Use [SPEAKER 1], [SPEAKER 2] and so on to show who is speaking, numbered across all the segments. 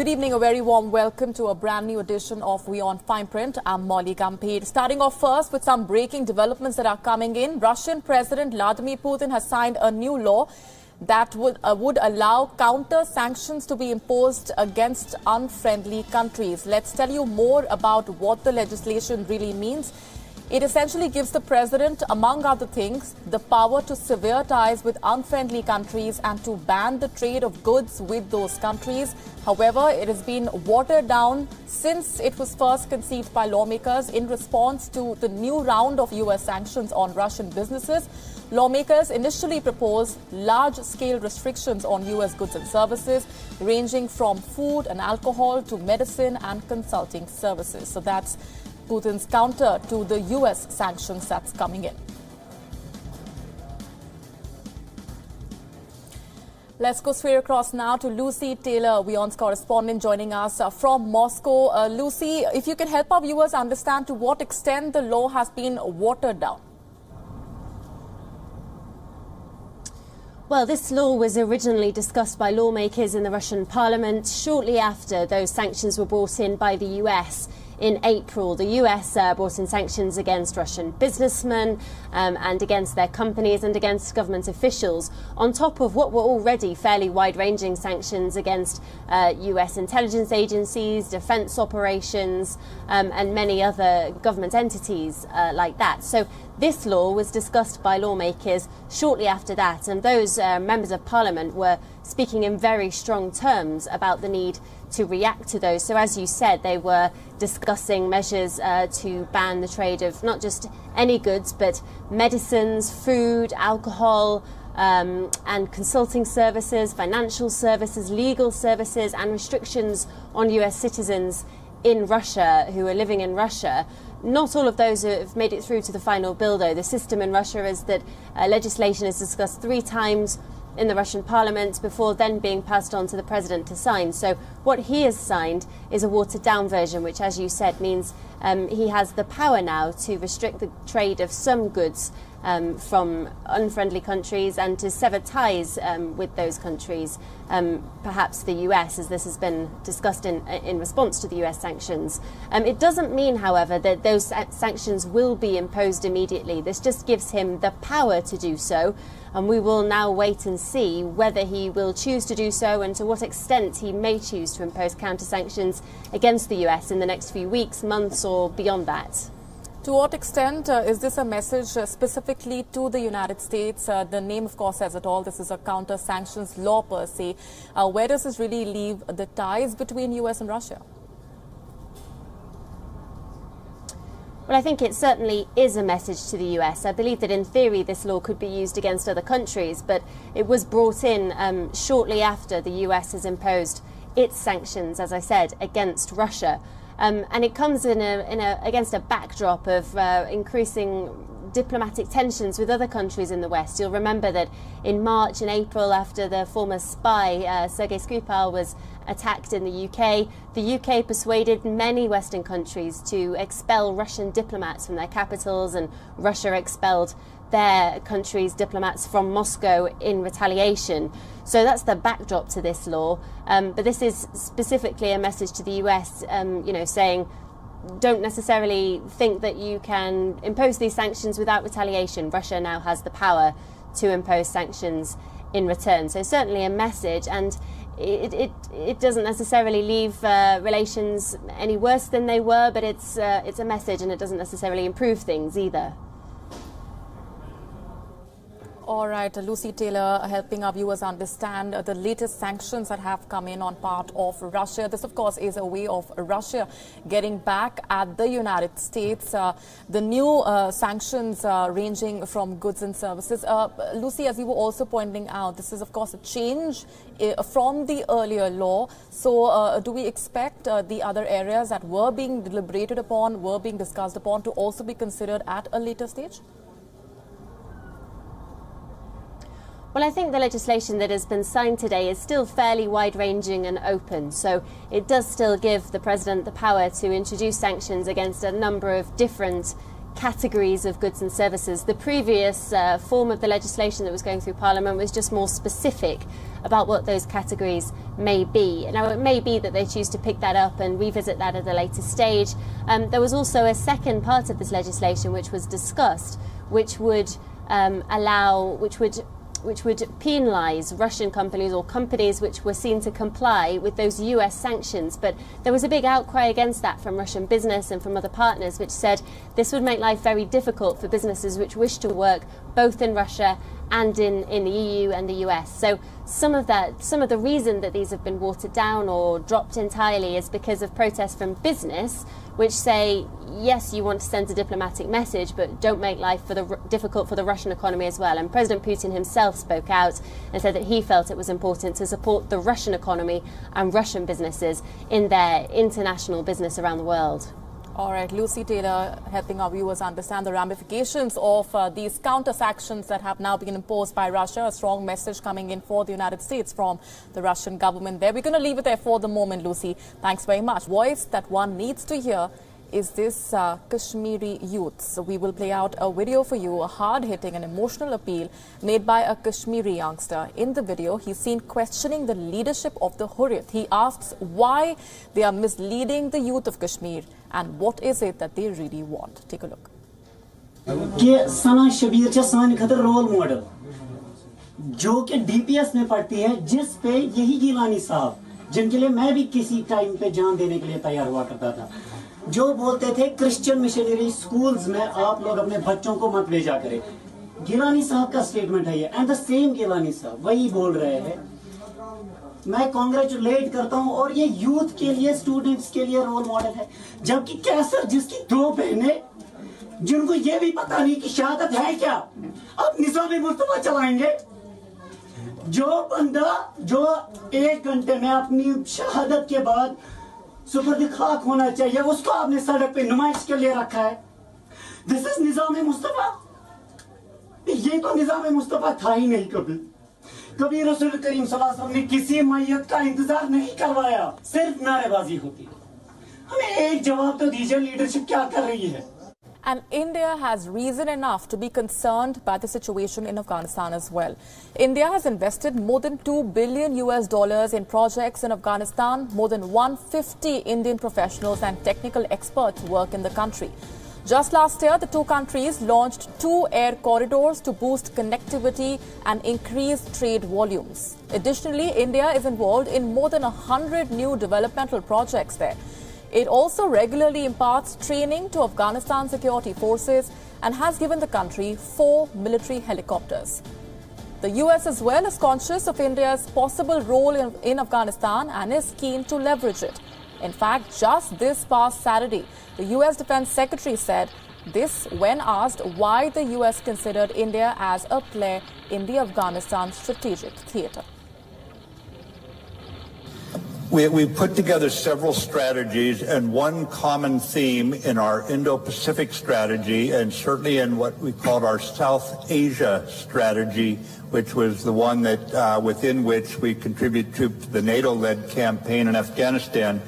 [SPEAKER 1] Good evening, a very warm welcome to a brand new edition of WION Fine Print. I'm Molly Gampir. Starting off first with some breaking developments that are coming in. Russian President Vladimir Putin has signed a new law that would allow counter-sanctions to be imposed against unfriendly countries. Let's tell you more about what the legislation really means. It essentially gives the president, among other things, the power to sever ties with unfriendly countries and to ban the trade of goods with those countries. However, it has been watered down since it was first conceived by lawmakers in response to the new round of US sanctions on Russian businesses. Lawmakers initially proposed large-scale restrictions on US goods and services, ranging from food and alcohol to medicine and consulting services. So that's Putin's counter to the US sanctions that's coming in. Let's go straight across now to Lucy Taylor, WION's correspondent, joining us from Moscow. Lucy, if you can help our viewers understand to what extent the law has been watered down.
[SPEAKER 2] Well, this law was originally discussed by lawmakers in the Russian parliament shortly after those sanctions were brought in by the US. In April, the US brought in sanctions against Russian businessmen and against their companies and against government officials, on top of what were already fairly wide-ranging sanctions against US intelligence agencies, defense operations, and many other government entities like that. So this law was discussed by lawmakers shortly after that, and those members of parliament were speaking in very strong terms about the need to react to those. So as you said, they were discussing measures to ban the trade of not just any goods, but medicines, food, alcohol, and consulting services, financial services, legal services, and restrictions on US citizens in Russia who are living in Russia. Not all of those have made it through to the final bill, though. The system in Russia is that legislation is discussed 3 times in the Russian parliament before then being passed on to the president to sign. So what he has signed is a watered-down version, which, as you said, means he has the power now to restrict the trade of some goods from unfriendly countries and to sever ties with those countries, perhaps the US, as this has been discussed in response to the US sanctions. It doesn't mean, however, that those sanctions will be imposed immediately. This just gives him the power to do so, and we will now wait and see whether he will choose to do so and to what extent he may choose to impose counter-sanctions against the US in the next few weeks, months, or beyond that.
[SPEAKER 1] To what extent is this a message specifically to the United States? The name, of course, says it all. This is a counter-sanctions law per se. Where does this really leave the ties between US and Russia?
[SPEAKER 2] Well, I think it certainly is a message to the US. I believe that in theory this law could be used against other countries, but it was brought in shortly after the US has imposed its sanctions, as I said, against Russia. And it comes against a backdrop of increasing diplomatic tensions with other countries in the West. You'll remember that in March and April, after the former spy Sergei Skripal was attacked in the UK persuaded many Western countries to expel Russian diplomats from their capitals, and Russia expelled their country's diplomats from Moscow in retaliation. So that's the backdrop to this law. But this is specifically a message to the US, saying, don't necessarily think that you can impose these sanctions without retaliation. Russia now has the power to impose sanctions in return. So certainly a message, and it doesn't necessarily leave relations any worse than they were, but it's a message, and it doesn't necessarily improve things either.
[SPEAKER 1] All right, Lucy Taylor helping our viewers understand the latest sanctions that have come in on part of Russia. This, of course, is a way of Russia getting back at the United States. The new sanctions ranging from goods and services. Lucy, as you were also pointing out, this is, of course, a change from the earlier law. So do we expect the other areas that were being deliberated upon, were being discussed upon, to also be considered at a later stage?
[SPEAKER 2] Well, I think the legislation that has been signed today is still fairly wide-ranging and open, so it does still give the president the power to introduce sanctions against a number of different categories of goods and services. The previous form of the legislation that was going through Parliament was just more specific about what those categories may be. Now, it may be that they choose to pick that up and revisit that at a later stage. There was also a second part of this legislation which was discussed, which would which would penalise Russian companies or companies which were seen to comply with those US sanctions. But there was a big outcry against that from Russian business and from other partners, which said this would make life very difficult for businesses which wish to work both in Russia and in the EU and the US. So some of the reason that these have been watered down or dropped entirely is because of protests from business, which say, yes, you want to send a diplomatic message, but don't make life difficult for the Russian economy as well. And President Putin himself spoke out and said that he felt it was important to support the Russian economy and Russian businesses in their international business around the world.
[SPEAKER 1] All right, Lucy Taylor helping our viewers understand the ramifications of these counter-sanctions that have now been imposed by Russia. A strong message coming in for the United States from the Russian government there. We're going to leave it there for the moment, Lucy. Thanks very much. Voice that one needs to hear is this Kashmiri youth. So we will play out a video for you, a hard-hitting and emotional appeal made by a Kashmiri youngster. In the video, he's seen questioning the leadership of the Hurriyat. He asks why they are misleading the youth of Kashmir and what is it that they really want. Take a look.
[SPEAKER 3] सना शबीर चा सान खतर role model जो कि DPS में पढ़ती है, जिस पे यही गिलानी साहब, जिनके लिए मैं भी किसी टाइम पे जान देने के लिए तैयार हुआ करता था, जो बोलते थे क्रिश्चियन मिशनरी स्कूल्स में आप लोग अपने बच्चों को मत भेजा करें. गिलानी साहब का स्टेटमेंट है ये, एंड द सेम गिलानी साहब वही बोल रहे हैं. मैं कांग्रेचुलेट करता हूं, और ये यूथ के लिए, स्टूडेंट्स के लिए रोल मॉडल है. जबकि कैसर जिसकी 2 बहनें, जिनको ये भी पता नहीं कि शहादत है क्या, अब निज़ाम मुस्तफा चलाएंगे. जो बंदा जो 1 घंटे में अपनी शहादत के बाद सुपर्द खाक होना चाहिए, उसको आपने सड़क पे नुमाइश के लिए रखा है. दिस इज निज़ाम मुस्तफा. ये तो निज़ाम मुस्तफा था ही नहीं. कभी रसूल करीम सल्लल्लाहु अलैहि वसल्लम ने किसी मैयत का इंतजार नहीं करवाया, सिर्फ नारेबाजी होती है. हमें एक जवाब तो दीजिए, लीडरशिप क्या कर रही है?
[SPEAKER 1] And India has reason enough to be concerned by the situation in Afghanistan as well. India has invested more than $2 billion in projects in Afghanistan. More than 150 Indian professionals and technical experts work in the country. Just last year, the two countries launched 2 air corridors to boost connectivity and increase trade volumes. Additionally, India is involved in more than 100 new developmental projects there. It also regularly imparts training to Afghanistan security forces and has given the country 4 military helicopters. The US as well is conscious of India's possible role in Afghanistan and is keen to leverage it. In fact, just this past Saturday, the US Defense Secretary said this when asked why the US considered India as a player in the Afghanistan strategic theatre.
[SPEAKER 4] We put together several strategies, and one common theme in our Indo-Pacific strategy, and certainly in what we called our South Asia strategy, which was the one that within which we contribute to the NATO-led campaign in Afghanistan,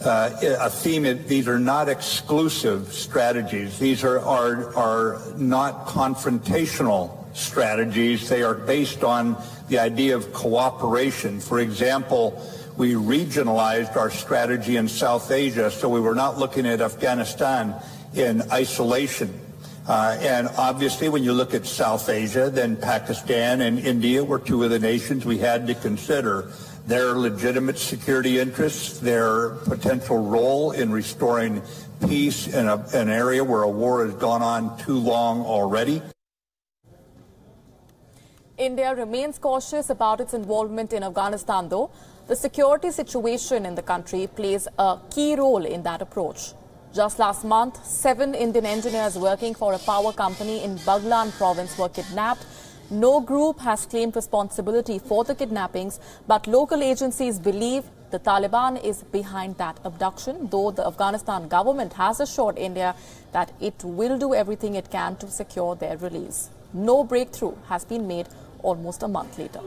[SPEAKER 4] a theme. These are not exclusive strategies. These are not confrontational strategies. They are based on the idea of cooperation. For example, we regionalized our strategy in South Asia, so we were not looking at Afghanistan in isolation. And obviously, when you look at South Asia, then Pakistan and India were 2 of the nations we had to consider. Their legitimate security interests, their potential role in restoring peace in an area where a war has gone on too long already.
[SPEAKER 1] India remains cautious about its involvement in Afghanistan, though. The security situation in the country plays a key role in that approach. Just last month, 7 Indian engineers working for a power company in Baghlan province were kidnapped. No group has claimed responsibility for the kidnappings, but local agencies believe the Taliban is behind that abduction, though the Afghanistan government has assured India that it will do everything it can to secure their release. No breakthrough has been made almost a month later.